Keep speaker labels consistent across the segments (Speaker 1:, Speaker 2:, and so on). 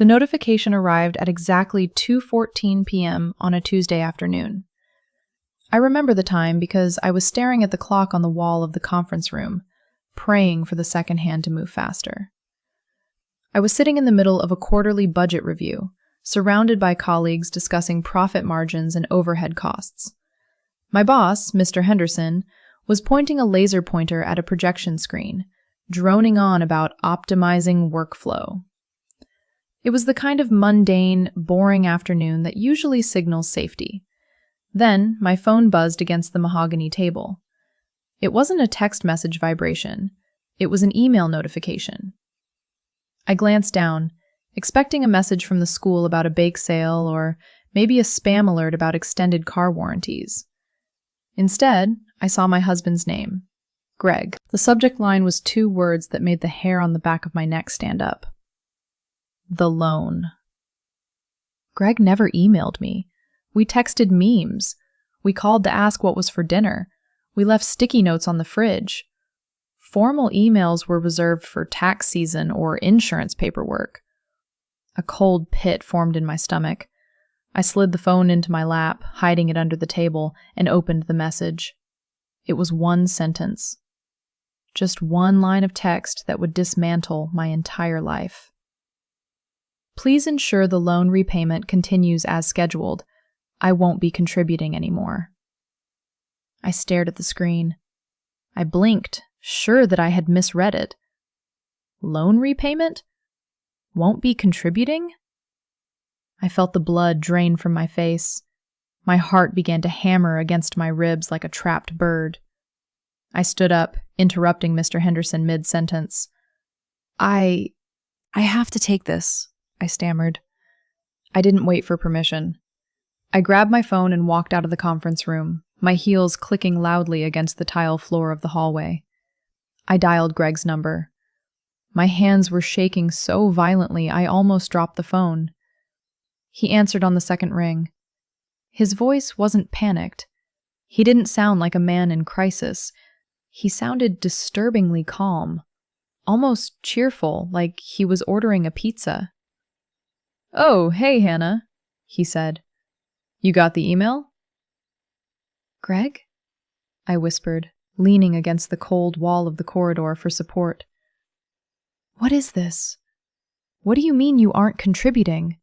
Speaker 1: The notification arrived at exactly 2:14 p.m. on a Tuesday afternoon. I remember the time because I was staring at the clock on the wall of the conference room, praying for the second hand to move faster. I was sitting in the middle of a quarterly budget review, surrounded by colleagues discussing profit margins and overhead costs. My boss, Mr. Henderson, was pointing a laser pointer at a projection screen, droning on about optimizing workflow. It was the kind of mundane, boring afternoon that usually signals safety. Then, my phone buzzed against the mahogany table. It wasn't a text message vibration. It was an email notification. I glanced down, expecting a message from the school about a bake sale or maybe a spam alert about extended car warranties. Instead, I saw my husband's name, Greg. The subject line was 2 words that made the hair on the back of my neck stand up. The loan. Greg never emailed me. We texted memes. We called to ask what was for dinner. We left sticky notes on the fridge. Formal emails were reserved for tax season or insurance paperwork. A cold pit formed in my stomach. I slid the phone into my lap, hiding it under the table, and opened the message. It was 1 sentence. Just 1 line of text that would dismantle my entire life. Please ensure the loan repayment continues as scheduled. I won't be contributing anymore. I stared at the screen. I blinked, sure that I had misread it. Loan repayment? Won't be contributing? I felt the blood drain from my face. My heart began to hammer against my ribs like a trapped bird. I stood up, interrupting Mr. Henderson mid-sentence. I have to take this, I stammered. I didn't wait for permission. I grabbed my phone and walked out of the conference room, my heels clicking loudly against the tile floor of the hallway. I dialed Greg's number. My hands were shaking so violently I almost dropped the phone. He answered on the second ring. His voice wasn't panicked. He didn't sound like a man in crisis. He sounded disturbingly calm, almost cheerful, like he was ordering a pizza. "Oh, hey, Hannah," he said. "You got the email?" "Greg?" I whispered, leaning against the cold wall of the corridor for support. "What is this? What do you mean you aren't contributing?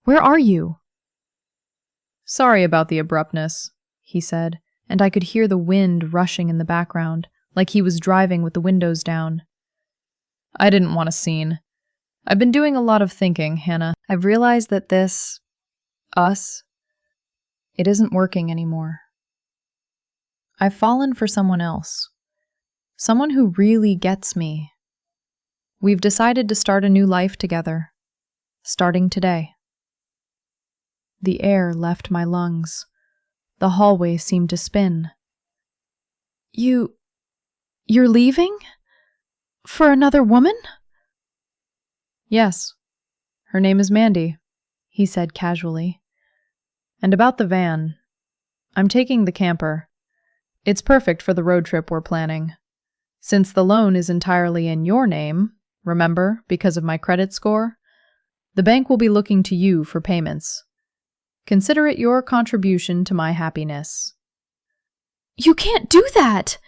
Speaker 1: Where are you?" "Sorry about the abruptness," he said, and I could hear the wind rushing in the background, like he was driving with the windows down. "I didn't want a scene. I've been doing a lot of thinking, Hannah. I've realized that us, it isn't working anymore. I've fallen for someone else. Someone who really gets me. We've decided to start a new life together, starting today." The air left my lungs. The hallway seemed to spin. You're leaving? For another woman?" "Yes. Her name is Mandy," he said casually. "And about the van, I'm taking the camper. It's perfect for the road trip we're planning. Since the loan is entirely in your name, remember, because of my credit score, the bank will be looking to you for payments. Consider it your contribution to my happiness." "You can't do that!"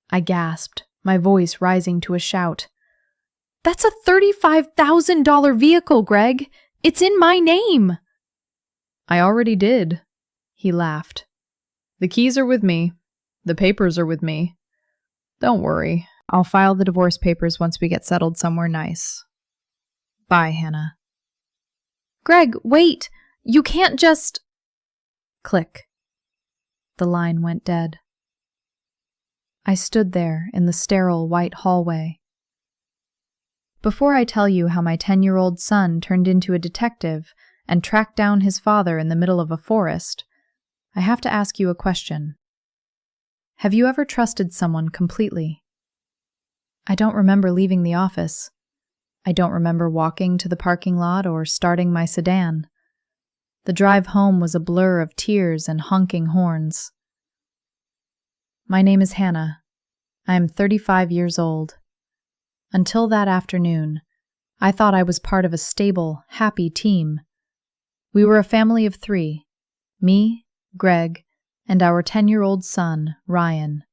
Speaker 1: I gasped, my voice rising to a shout. "That's a $35,000 vehicle, Greg! It's in my name!" "I already did," he laughed. "The keys are with me. The papers are with me. Don't worry, I'll file the divorce papers once we get settled somewhere nice. Bye, Hannah." "Greg, wait! You can't just—" Click. The line went dead. I stood there in the sterile white hallway. Before I tell you how my 10-year-old son turned into a detective and tracked down his father in the middle of a forest, I have to ask you a question. Have you ever trusted someone completely? I don't remember leaving the office. I don't remember walking to the parking lot or starting my sedan. The drive home was a blur of tears and honking horns. My name is Hannah. I am 35 years old. Until that afternoon, I thought I was part of a stable, happy team. We were a family of 3, me, Greg, and our 10-year-old son, Ryan.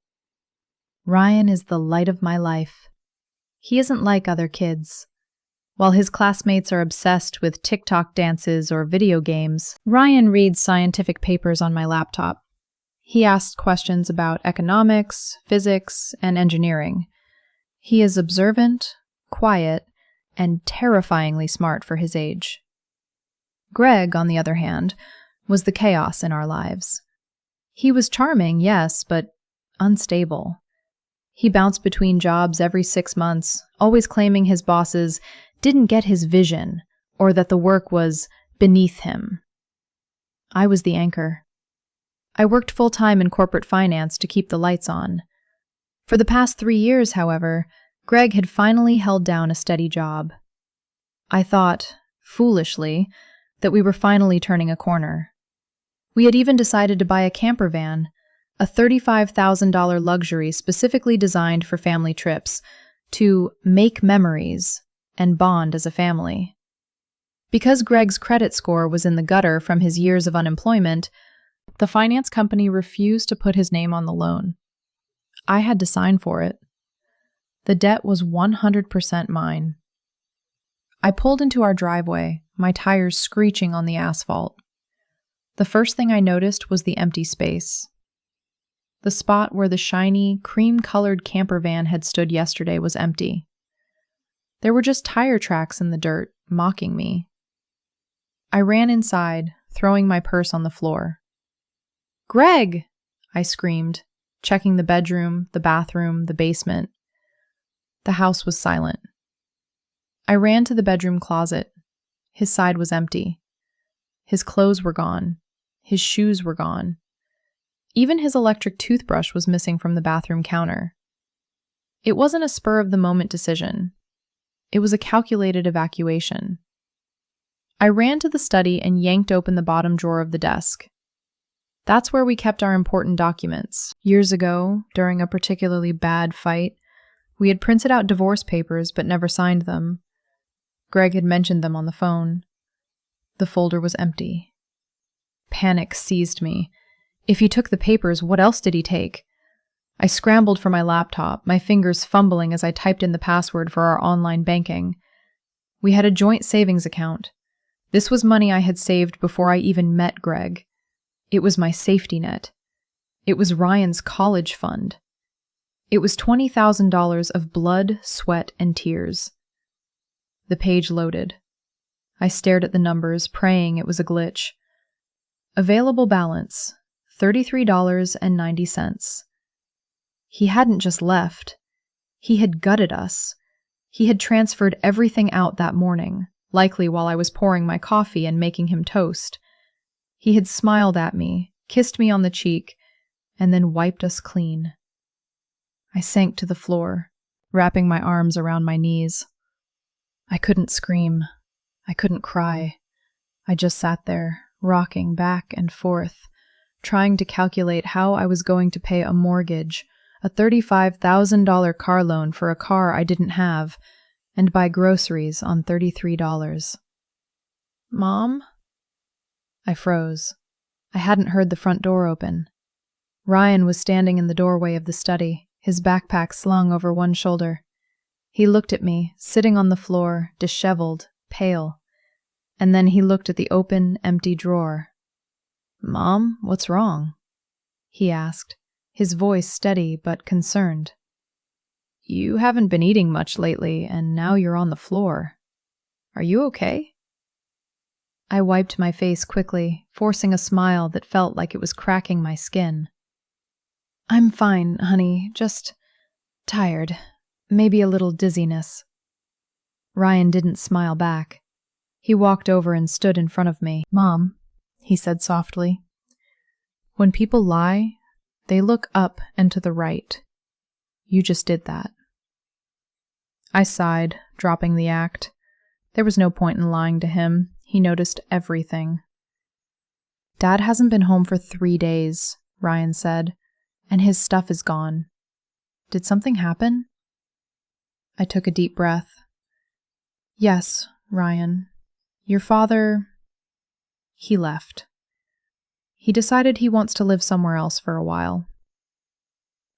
Speaker 1: Ryan is the light of my life. He isn't like other kids. While his classmates are obsessed with TikTok dances or video games, Ryan reads scientific papers on my laptop. He asks questions about economics, physics, and engineering. He is observant, quiet, and terrifyingly smart for his age. Greg, on the other hand, was the chaos in our lives. He was charming, yes, but unstable. He bounced between jobs every 6 months, always claiming his bosses didn't get his vision or that the work was beneath him. I was the anchor. I worked full-time in corporate finance to keep the lights on. For the past 3 years, however, Greg had finally held down a steady job. I thought, foolishly, that we were finally turning a corner. We had even decided to buy a camper van, a $35,000 luxury specifically designed for family trips, to make memories and bond as a family. Because Greg's credit score was in the gutter from his years of unemployment, the finance company refused to put his name on the loan. I had to sign for it. The debt was 100% mine. I pulled into our driveway, my tires screeching on the asphalt. The first thing I noticed was the empty space. The spot where the shiny, cream-colored camper van had stood yesterday was empty. There were just tire tracks in the dirt, mocking me. I ran inside, throwing my purse on the floor. "Greg!" I screamed, checking the bedroom, the bathroom, the basement. The house was silent. I ran to the bedroom closet. His side was empty. His clothes were gone. His shoes were gone. Even his electric toothbrush was missing from the bathroom counter. It wasn't a spur-of-the-moment decision. It was a calculated evacuation. I ran to the study and yanked open the bottom drawer of the desk. That's where we kept our important documents. Years ago, during a particularly bad fight, we had printed out divorce papers but never signed them. Greg had mentioned them on the phone. The folder was empty. Panic seized me. If he took the papers, what else did he take? I scrambled for my laptop, my fingers fumbling as I typed in the password for our online banking. We had a joint savings account. This was money I had saved before I even met Greg. It was my safety net. It was Ryan's college fund. It was $20,000 of blood, sweat, and tears. The page loaded. I stared at the numbers, praying it was a glitch. Available balance, $33.90. He hadn't just left. He had gutted us. He had transferred everything out that morning, likely while I was pouring my coffee and making him toast. He had smiled at me, kissed me on the cheek, and then wiped us clean. I sank to the floor, wrapping my arms around my knees. I couldn't scream. I couldn't cry. I just sat there, rocking back and forth, trying to calculate how I was going to pay a mortgage, a $35,000 car loan for a car I didn't have, and buy groceries on $33. "Mom?" I froze. I hadn't heard the front door open. Ryan was standing in the doorway of the study, his backpack slung over one shoulder. He looked at me, sitting on the floor, disheveled, pale, and then he looked at the open, empty drawer. "Mom, what's wrong?" he asked, his voice steady but concerned. "You haven't been eating much lately, and now you're on the floor. Are you okay?" I wiped my face quickly, forcing a smile that felt like it was cracking my skin. "I'm fine, honey, just tired. Maybe a little dizziness." Ryan didn't smile back. He walked over and stood in front of me. "Mom," he said softly, "when people lie, they look up and to the right. You just did that." I sighed, dropping the act. There was no point in lying to him. He noticed everything. "Dad hasn't been home for 3 days," Ryan said, "and his stuff is gone. Did something happen?" I took a deep breath. Yes, Ryan. Your father, he left. He decided he wants to live somewhere else for a while.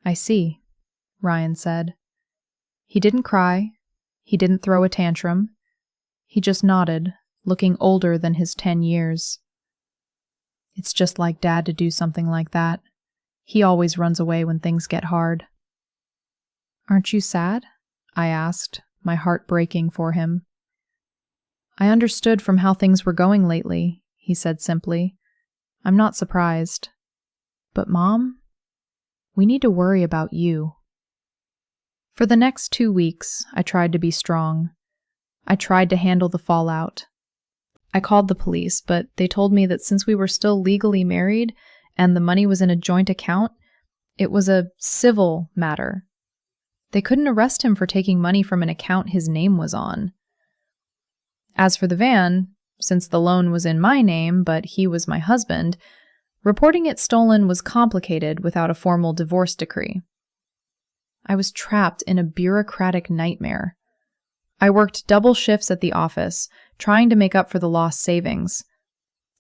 Speaker 1: I see, Ryan said. He didn't cry. He didn't throw a tantrum. He just nodded, looking older than his 10 years. It's just like Dad to do something like that. He always runs away when things get hard. Aren't you sad? I asked, my heart breaking for him. I understood from how things were going lately, he said simply. I'm not surprised. But Mom, we need to worry about you. For the next 2 weeks, I tried to be strong. I tried to handle the fallout. I called the police, but they told me that since we were still legally married and the money was in a joint account, it was a civil matter. They couldn't arrest him for taking money from an account his name was on. As for the van, since the loan was in my name, but he was my husband, reporting it stolen was complicated without a formal divorce decree. I was trapped in a bureaucratic nightmare. I worked double shifts at the office, trying to make up for the lost savings.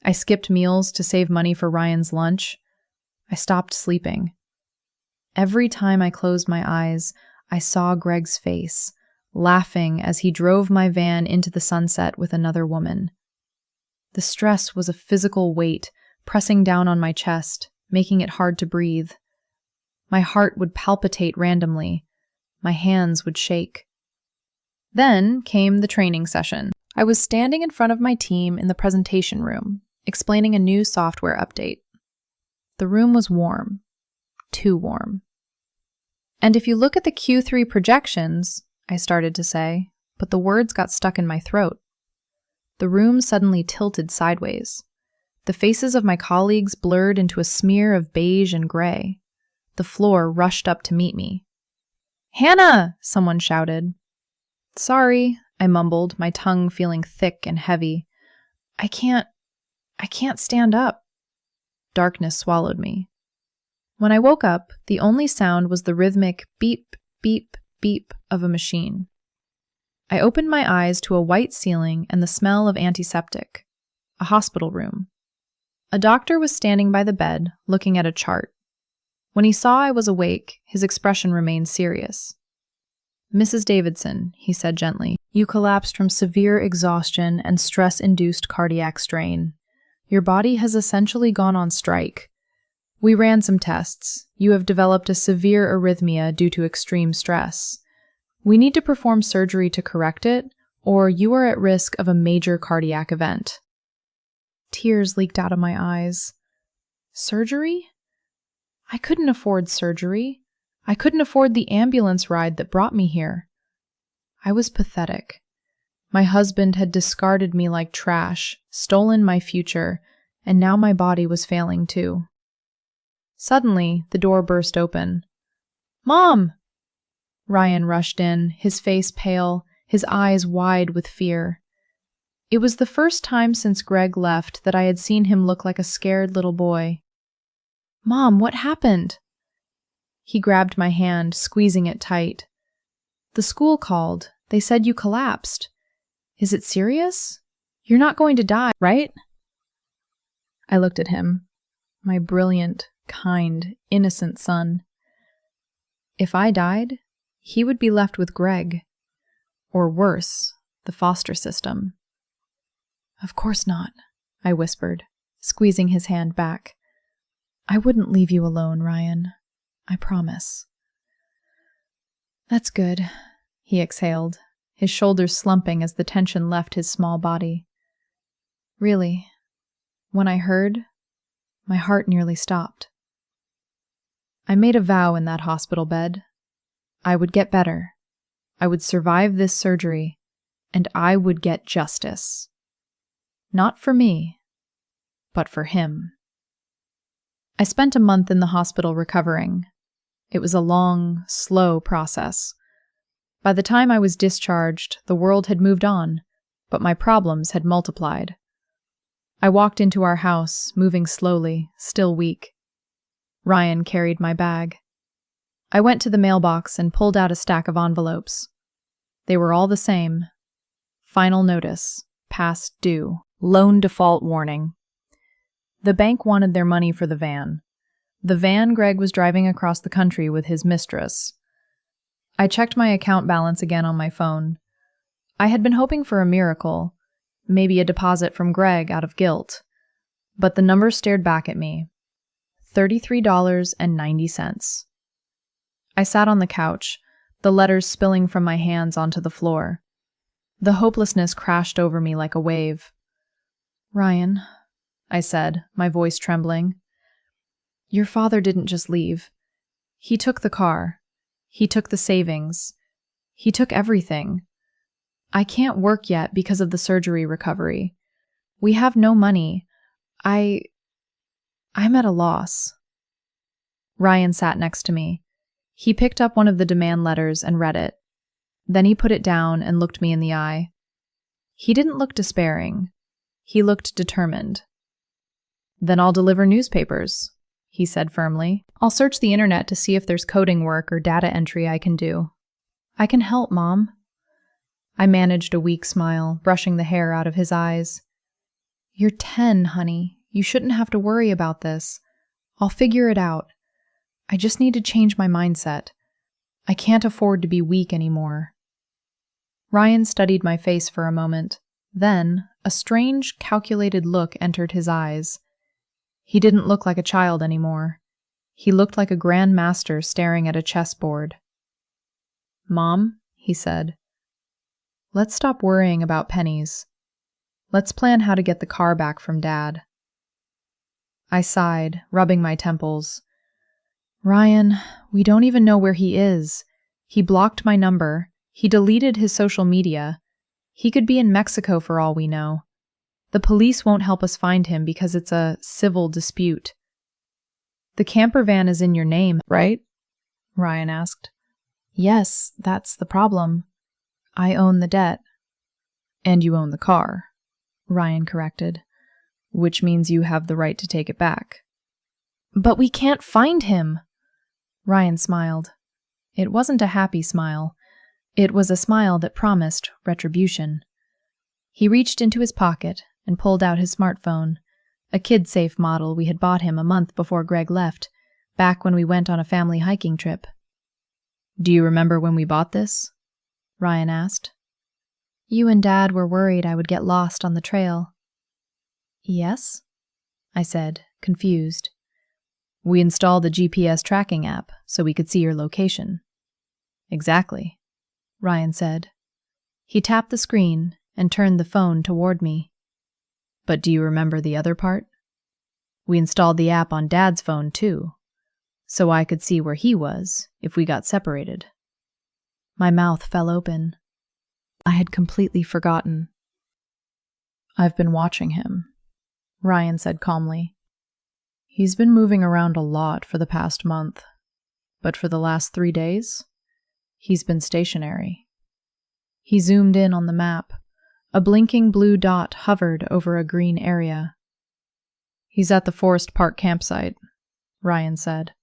Speaker 1: I skipped meals to save money for Ryan's lunch. I stopped sleeping. Every time I closed my eyes, I saw Greg's face, laughing as he drove my van into the sunset with another woman. The stress was a physical weight, pressing down on my chest, making it hard to breathe. My heart would palpitate randomly. My hands would shake. Then came the training session. I was standing in front of my team in the presentation room, explaining a new software update. The room was warm. Too warm. And if you look at the Q3 projections, I started to say, but the words got stuck in my throat. The room suddenly tilted sideways. The faces of my colleagues blurred into a smear of beige and gray. The floor rushed up to meet me. "Hannah!" someone shouted. "Sorry," I mumbled, my tongue feeling thick and heavy. I can't stand up." Darkness swallowed me. When I woke up, the only sound was the rhythmic beep, beep, beep of a machine. I opened my eyes to a white ceiling and the smell of antiseptic. A hospital room. A doctor was standing by the bed, looking at a chart. When he saw I was awake, his expression remained serious. "Mrs. Davidson," he said gently, "you collapsed from severe exhaustion and stress-induced cardiac strain. Your body has essentially gone on strike. We ran some tests. You have developed a severe arrhythmia due to extreme stress. We need to perform surgery to correct it, or you are at risk of a major cardiac event." Tears leaked out of my eyes. Surgery? I couldn't afford surgery. I couldn't afford the ambulance ride that brought me here. I was pathetic. My husband had discarded me like trash, stolen my future, and now my body was failing too. Suddenly, the door burst open. "Mom!" Ryan rushed in, his face pale, his eyes wide with fear. It was the first time since Greg left that I had seen him look like a scared little boy. "Mom, what happened?" He grabbed my hand, squeezing it tight. "The school called. They said you collapsed. Is it serious? You're not going to die, right?" I looked at him, my brilliant, kind, innocent son. If I died, he would be left with Greg. Or worse, the foster system. "Of course not," I whispered, squeezing his hand back. "I wouldn't leave you alone, Ryan. I promise." "That's good," he exhaled, his shoulders slumping as the tension left his small body. Really, when I heard, my heart nearly stopped. I made a vow in that hospital bed. I would get better. I would survive this surgery, and I would get justice. Not for me, but for him. I spent a month in the hospital recovering. It was a long, slow process. By the time I was discharged, the world had moved on, but my problems had multiplied. I walked into our house, moving slowly, still weak. Ryan carried my bag. I went to the mailbox and pulled out a stack of envelopes. They were all the same. Final notice. Past due. Loan default warning. The bank wanted their money for the van. The van Greg was driving across the country with his mistress. I checked my account balance again on my phone. I had been hoping for a miracle, maybe a deposit from Greg out of guilt. But the number stared back at me. $33.90. I sat on the couch, the letters spilling from my hands onto the floor. The hopelessness crashed over me like a wave. "Ryan," I said, my voice trembling, "your father didn't just leave. He took the car. He took the savings. He took everything. I can't work yet because of the surgery recovery. We have no money. I'm at a loss." Ryan sat next to me. He picked up one of the demand letters and read it. Then he put it down and looked me in the eye. He didn't look despairing. He looked determined. "Then I'll deliver newspapers," he said firmly. "I'll search the internet to see if there's coding work or data entry I can do. I can help, Mom." I managed a weak smile, brushing the hair out of his eyes. "You're 10, honey. You shouldn't have to worry about this. I'll figure it out. I just need to change my mindset. I can't afford to be weak anymore." Ryan studied my face for a moment. Then, a strange, calculated look entered his eyes. He didn't look like a child anymore. He looked like a grand master staring at a chessboard. "Mom," he said, "let's stop worrying about pennies. Let's plan how to get the car back from Dad." I sighed, rubbing my temples. "Ryan, we don't even know where he is. He blocked my number. He deleted his social media. He could be in Mexico for all we know. The police won't help us find him because it's a civil dispute." "The camper van is in your name, right?" Ryan asked. "Yes, that's the problem. I own the debt." "And you own the car," Ryan corrected, "which means you have the right to take it back." "But we can't find him." Ryan smiled. It wasn't a happy smile. It was a smile that promised retribution. He reached into his pocket and pulled out his smartphone, a kid-safe model we had bought him a month before Greg left, back when we went on a family hiking trip. "Do you remember when we bought this?" Ryan asked. "You and Dad were worried I would get lost on the trail." "Yes?" I said, confused. "We installed a GPS tracking app so we could see your location." "Exactly," Ryan said. He tapped the screen and turned the phone toward me. "But do you remember the other part? We installed the app on Dad's phone too, so I could see where he was if we got separated." My mouth fell open. I had completely forgotten. "I've been watching him," Ryan said calmly. "He's been moving around a lot for the past month, but for the last 3 days, he's been stationary." He zoomed in on the map. A blinking blue dot hovered over a green area. "He's at the Forest Park campsite," Ryan said.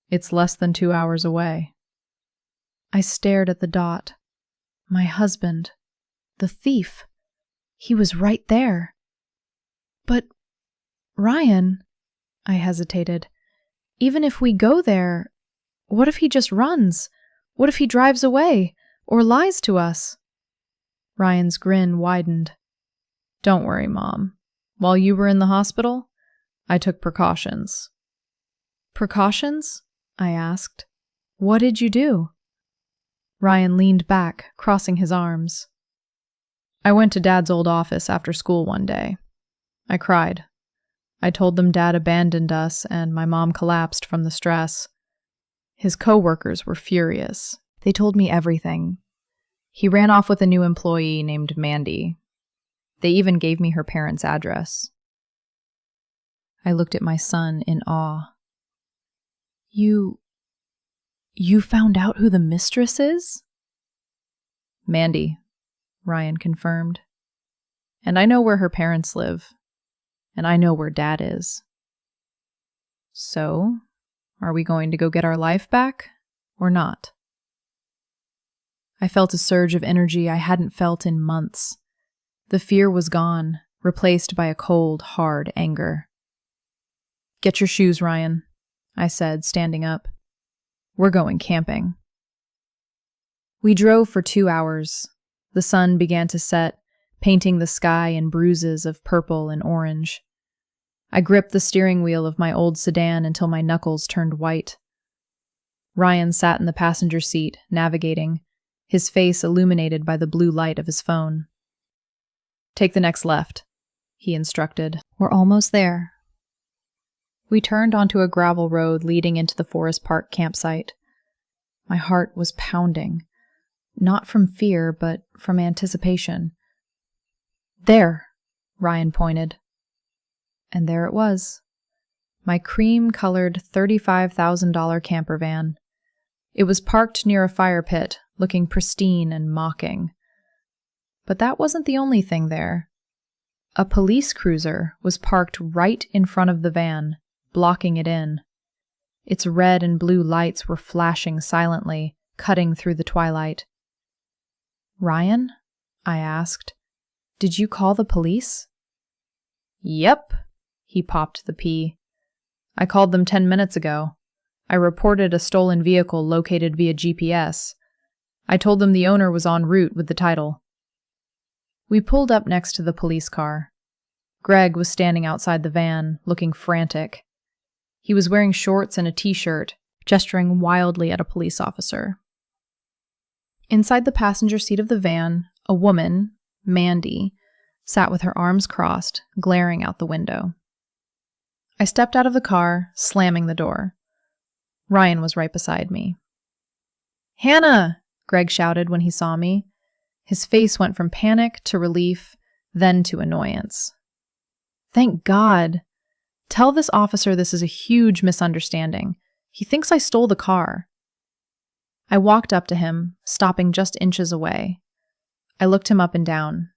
Speaker 1: "It's less than 2 hours away." I stared at the dot. My husband. The thief. He was right there. "But, Ryan," I hesitated, "even if we go there, what if he just runs? What if he drives away, or lies to us?" Ryan's grin widened. "Don't worry, Mom. While you were in the hospital, I took precautions." "Precautions?" I asked. "What did you do?" Ryan leaned back, crossing his arms. "I went to Dad's old office after school one day. I cried. I told them Dad abandoned us and my mom collapsed from the stress. His co-workers were furious. They told me everything. He ran off with a new employee named Mandy. They even gave me her parents' address." I looked at my son in awe. You found out who the mistress is?" "Mandy," Ryan confirmed. "And I know where her parents live. And I know where Dad is." "So, are we going to go get our life back, or not?" I felt a surge of energy I hadn't felt in months. The fear was gone, replaced by a cold, hard anger. "Get your shoes, Ryan," I said, standing up. "We're going camping." We drove for 2 hours. The sun began to set, painting the sky in bruises of purple and orange. I gripped the steering wheel of my old sedan until my knuckles turned white. Ryan sat in the passenger seat, navigating, his face illuminated by the blue light of his phone. "Take the next left," he instructed. "We're almost there." We turned onto a gravel road leading into the Forest Park campsite. My heart was pounding, not from fear, but from anticipation. "There," Ryan pointed. And there it was. My cream-colored $35,000 camper van. It was parked near a fire pit, looking pristine and mocking. But that wasn't the only thing there. A police cruiser was parked right in front of the van, blocking it in. Its red and blue lights were flashing silently, cutting through the twilight. "Ryan?" I asked. "Did you call the police?" "Yep," he popped the P. "I called them 10 minutes ago. I reported a stolen vehicle located via GPS. I told them the owner was en route with the title." We pulled up next to the police car. Greg was standing outside the van, looking frantic. He was wearing shorts and a t-shirt, gesturing wildly at a police officer. Inside the passenger seat of the van, a woman, Mandy, sat with her arms crossed, glaring out the window. I stepped out of the car, slamming the door. Ryan was right beside me. "Hannah!" Greg shouted when he saw me. His face went from panic to relief, then to annoyance. "Thank God. Tell this officer this is a huge misunderstanding. He thinks I stole the car." I walked up to him, stopping just inches away. I looked him up and down.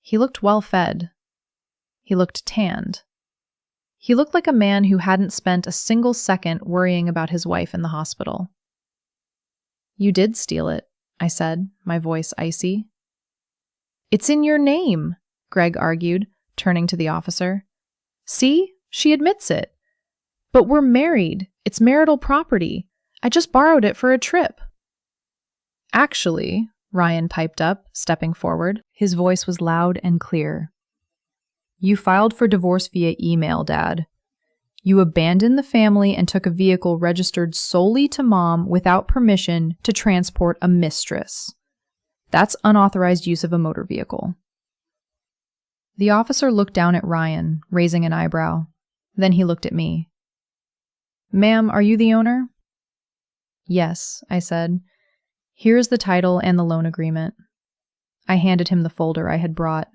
Speaker 1: He looked well-fed. He looked tanned. He looked like a man who hadn't spent a single second worrying about his wife in the hospital. "You did steal it," I said, my voice icy. "It's in your name," Greg argued, turning to the officer. "See? She admits it. But we're married. It's marital property. I just borrowed it for a trip." "Actually," Ryan piped up, stepping forward. His voice was loud and clear. "You filed for divorce via email, Dad. You abandoned the family and took a vehicle registered solely to Mom without permission to transport a mistress. That's unauthorized use of a motor vehicle." The officer looked down at Ryan, raising an eyebrow. Then he looked at me. "Ma'am, are you the owner?" "Yes," I said. "Here's the title and the loan agreement." I handed him the folder I had brought.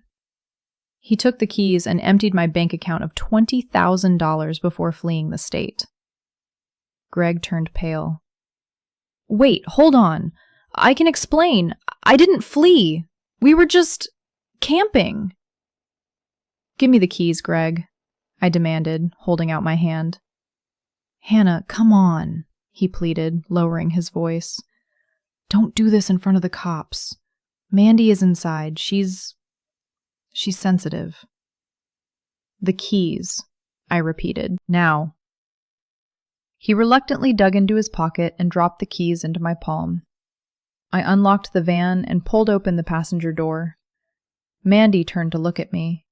Speaker 1: He took the keys and emptied my bank account of $20,000 before fleeing the state. Greg turned pale. "Wait, hold on. I can explain. I didn't flee. We were just camping." "Give me the keys, Greg," I demanded, holding out my hand. "Hannah, come on," he pleaded, lowering his voice. "Don't do this in front of the cops. Mandy is inside. She's sensitive." "The keys," I repeated. "Now." He reluctantly dug into his pocket and dropped the keys into my palm. I unlocked the van and pulled open the passenger door. Mandy turned to look at me.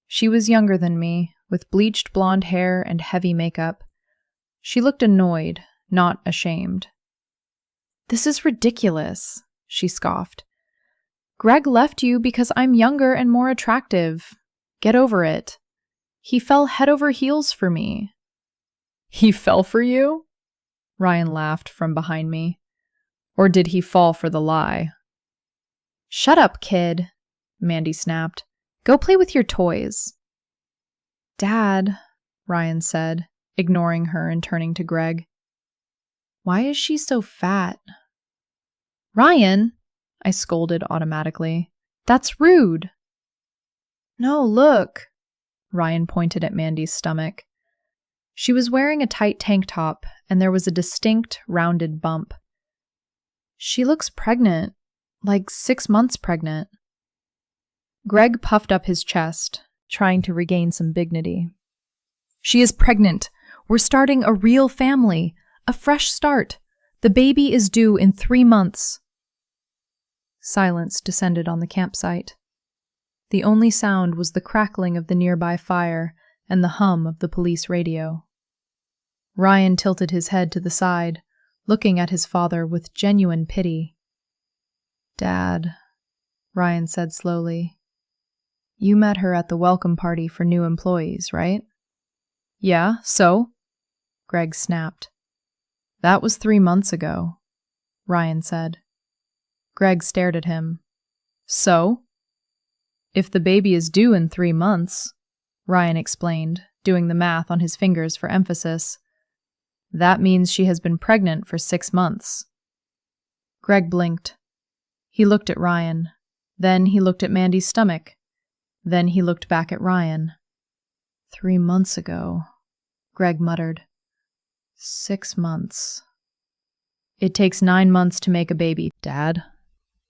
Speaker 1: She was younger than me, with bleached blonde hair and heavy makeup. She looked annoyed, not ashamed. "This is ridiculous," she scoffed. "Greg left you because I'm younger and more attractive. Get over it. He fell head over heels for me." "He fell for you?" Ryan laughed from behind me. "Or did he fall for the lie?" "Shut up, kid," Mandy snapped. "Go play with your toys." "Dad," Ryan said, ignoring her and turning to Greg. "Why is she so fat?" "Ryan!" I scolded automatically. "That's rude." "No, look." Ryan pointed at Mandy's stomach. She was wearing a tight tank top, and there was a distinct, rounded bump. She looks pregnant, like 6 months pregnant. Greg puffed up his chest, trying to regain some dignity. She is pregnant. We're starting a real family, a fresh start. The baby is due in 3 months. Silence descended on the campsite. The only sound was the crackling of the nearby fire and the hum of the police radio. Ryan tilted his head to the side, looking at his father with genuine pity. "Dad," Ryan said slowly, "you met her at the welcome party for new employees, right?" "Yeah, so?" Greg snapped. "That was 3 months ago," Ryan said. Greg stared at him. "So?" "If the baby is due in 3 months," Ryan explained, doing the math on his fingers for emphasis, "that means she has been pregnant for 6 months. Greg blinked. He looked at Ryan. Then he looked at Mandy's stomach. Then he looked back at Ryan. 3 months ago," Greg muttered. 6 months. "It takes 9 months to make a baby, Dad,"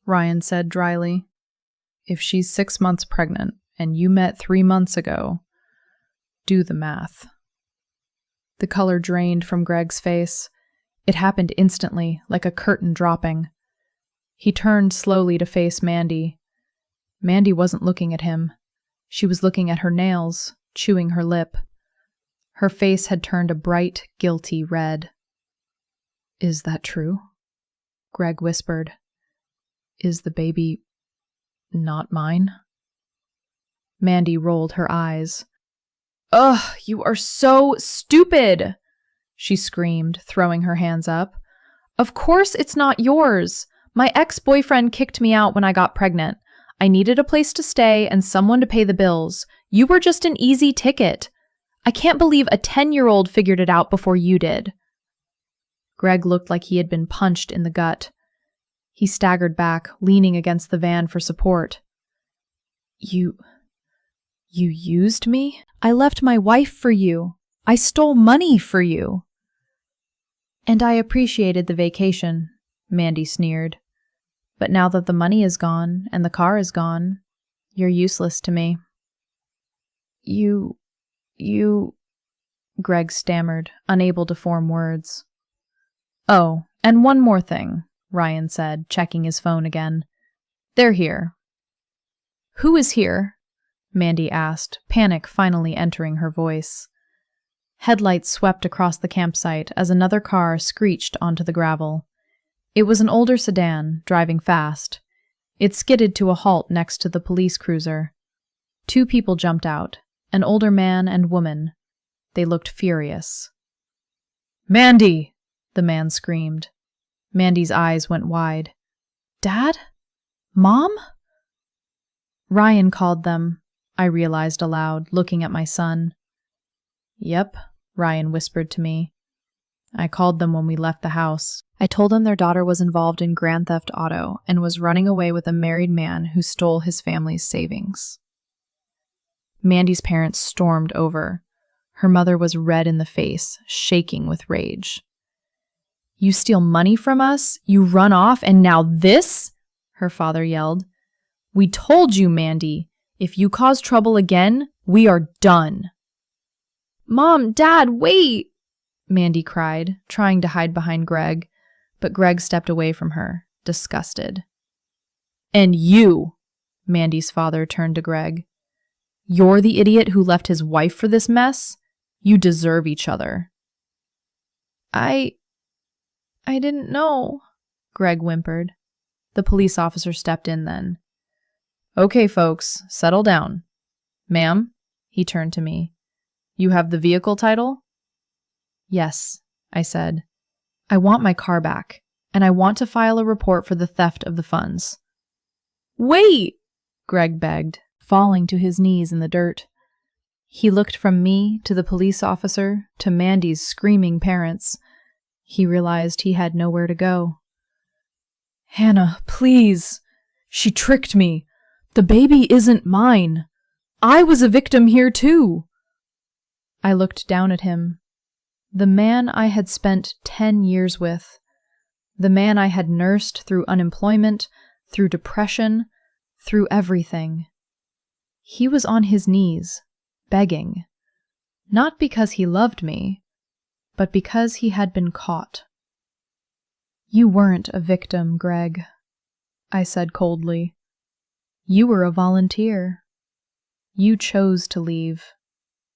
Speaker 1: Ryan said dryly. "If she's 6 months pregnant and you met 3 months ago, do the math." The color drained from Greg's face. It happened instantly, like a curtain dropping. He turned slowly to face Mandy. Mandy wasn't looking at him. She was looking at her nails, chewing her lip. Her face had turned a bright, guilty red. "Is that true?" Greg whispered. "Is the baby not mine?" Mandy rolled her eyes. "Ugh, you are so stupid!" she screamed, throwing her hands up. "Of course it's not yours. My ex-boyfriend kicked me out when I got pregnant. I needed a place to stay and someone to pay the bills. You were just an easy ticket. I can't believe a 10-year-old figured it out before you did." Greg looked like he had been punched in the gut. He staggered back, leaning against the van for support. You used me? I left my wife for you. I stole money for you." "And I appreciated the vacation," Mandy sneered. "But now that the money is gone and the car is gone, you're useless to me." You, Greg stammered, unable to form words. "Oh, and one more thing," Ryan said, checking his phone again. "They're here." "Who is here?" Mandy asked, panic finally entering her voice. Headlights swept across the campsite as another car screeched onto the gravel. It was an older sedan, driving fast. It skidded to a halt next to the police cruiser. 2 people jumped out, an older man and woman. They looked furious. "Mandy!" the man screamed. Mandy's eyes went wide. "Dad? Mom?" "Ryan called them," I realized aloud, looking at my son. "Yep," Ryan whispered to me. "I called them when we left the house. I told them their daughter was involved in Grand Theft Auto and was running away with a married man who stole his family's savings." Mandy's parents stormed over. Her mother was red in the face, shaking with rage. "You steal money from us, you run off, and now this?" her father yelled. "We told you, Mandy. If you cause trouble again, we are done." "Mom, Dad, wait!" Mandy cried, trying to hide behind Greg, but Greg stepped away from her, disgusted. "And you," Mandy's father turned to Greg. "You're the idiot who left his wife for this mess? You deserve each other." I didn't know," Greg whimpered. The police officer stepped in then. "Okay, folks, settle down. Ma'am," he turned to me. "You have the vehicle title?" "Yes," I said. "I want my car back, and I want to file a report for the theft of the funds." "Wait!" Greg begged, falling to his knees in the dirt. He looked from me to the police officer to Mandy's screaming parents. He realized he had nowhere to go. "Hannah, please. She tricked me. The baby isn't mine. I was a victim here too." I looked down at him. The man I had spent 10 years with. The man I had nursed through unemployment, through depression, through everything. He was on his knees, begging. Not because he loved me, but because he had been caught. "You weren't a victim, Greg," I said coldly. "You were a volunteer. You chose to leave.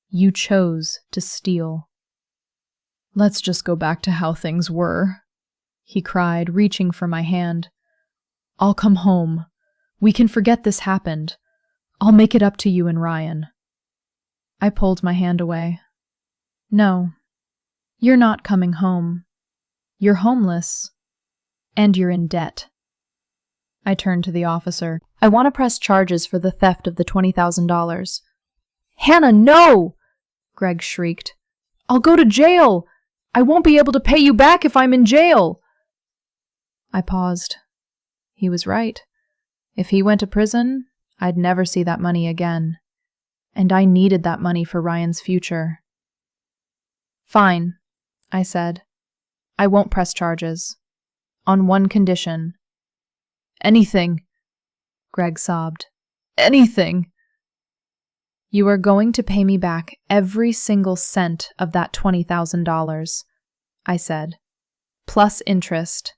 Speaker 1: You chose to steal." "Let's just go back to how things were," he cried, reaching for my hand. "I'll come home. We can forget this happened. I'll make it up to you and Ryan." I pulled my hand away. "No, you're not coming home. You're homeless, and you're in debt." I turned to the officer. "I want to press charges for the theft of the $20,000. "Hannah, no!" Greg shrieked. "I'll go to jail! I won't be able to pay you back if I'm in jail!" I paused. He was right. If he went to prison, I'd never see that money again. And I needed that money for Ryan's future. "Fine," I said. "I won't press charges. On one condition." "Anything," Greg sobbed. "Anything." "You are going to pay me back every single cent of that $20,000, I said, plus interest,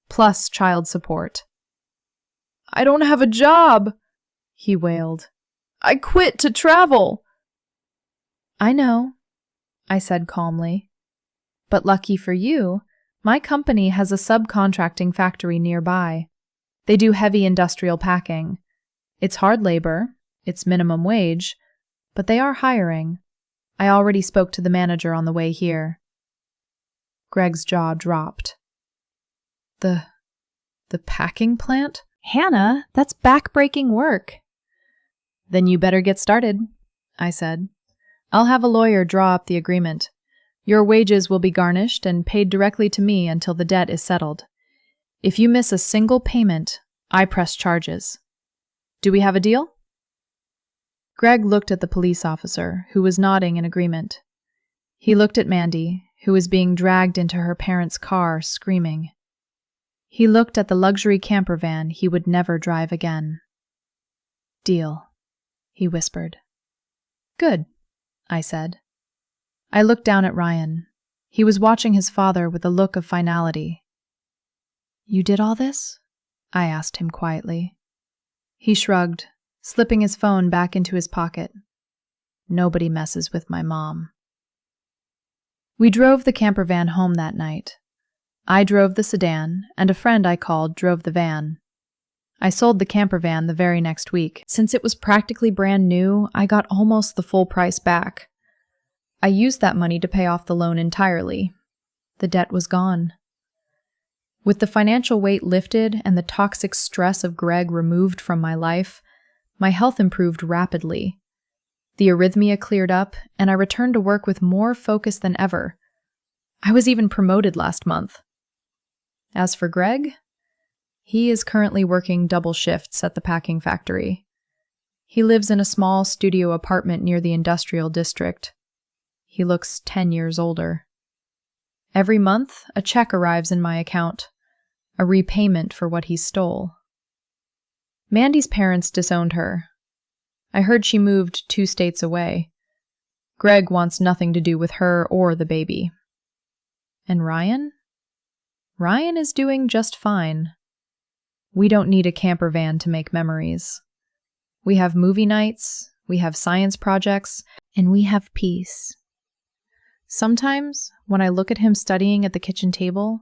Speaker 1: plus child support. "I don't have a job," he wailed. "I quit to travel." "I know," I said calmly. "But lucky for you, my company has a subcontracting factory nearby. They do heavy industrial packing. It's hard labor, it's minimum wage, but they are hiring. I already spoke to the manager on the way here." Greg's jaw dropped. The packing plant? Hannah, that's back-breaking work." "Then you better get started," I said. "I'll have a lawyer draw up the agreement. Your wages will be garnished and paid directly to me until the debt is settled. If you miss a single payment, I press charges. Do we have a deal?" Greg looked at the police officer, who was nodding in agreement. He looked at Mandy, who was being dragged into her parents' car, screaming. He looked at the luxury camper van he would never drive again. "Deal," he whispered. "Good," I said. I looked down at Ryan. He was watching his father with a look of finality. "You did all this?" I asked him quietly. He shrugged, slipping his phone back into his pocket. "Nobody messes with my mom." We drove the camper van home that night. I drove the sedan, and a friend I called drove the van. I sold the camper van the very next week. Since it was practically brand new, I got almost the full price back. I used that money to pay off the loan entirely. The debt was gone. With the financial weight lifted and the toxic stress of Greg removed from my life, my health improved rapidly. The arrhythmia cleared up, and I returned to work with more focus than ever. I was even promoted last month. As for Greg, he is currently working double shifts at the packing factory. He lives in a small studio apartment near the industrial district. He looks 10 years older. Every month, a check arrives in my account, a repayment for what he stole. Mandy's parents disowned her. I heard she moved 2 states away. Greg wants nothing to do with her or the baby. And Ryan? Ryan is doing just fine. We don't need a camper van to make memories. We have movie nights, we have science projects, and we have peace. Sometimes, when I look at him studying at the kitchen table,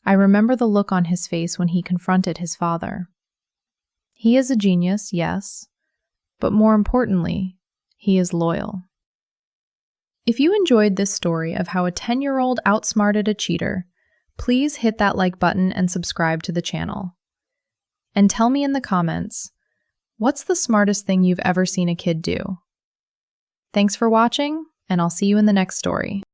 Speaker 1: I remember the look on his face when he confronted his father. He is a genius, yes, but more importantly, he is loyal. If you enjoyed this story of how a 10-year-old outsmarted a cheater, please hit that like button and subscribe to the channel. And tell me in the comments, what's the smartest thing you've ever seen a kid do? Thanks for watching, and I'll see you in the next story.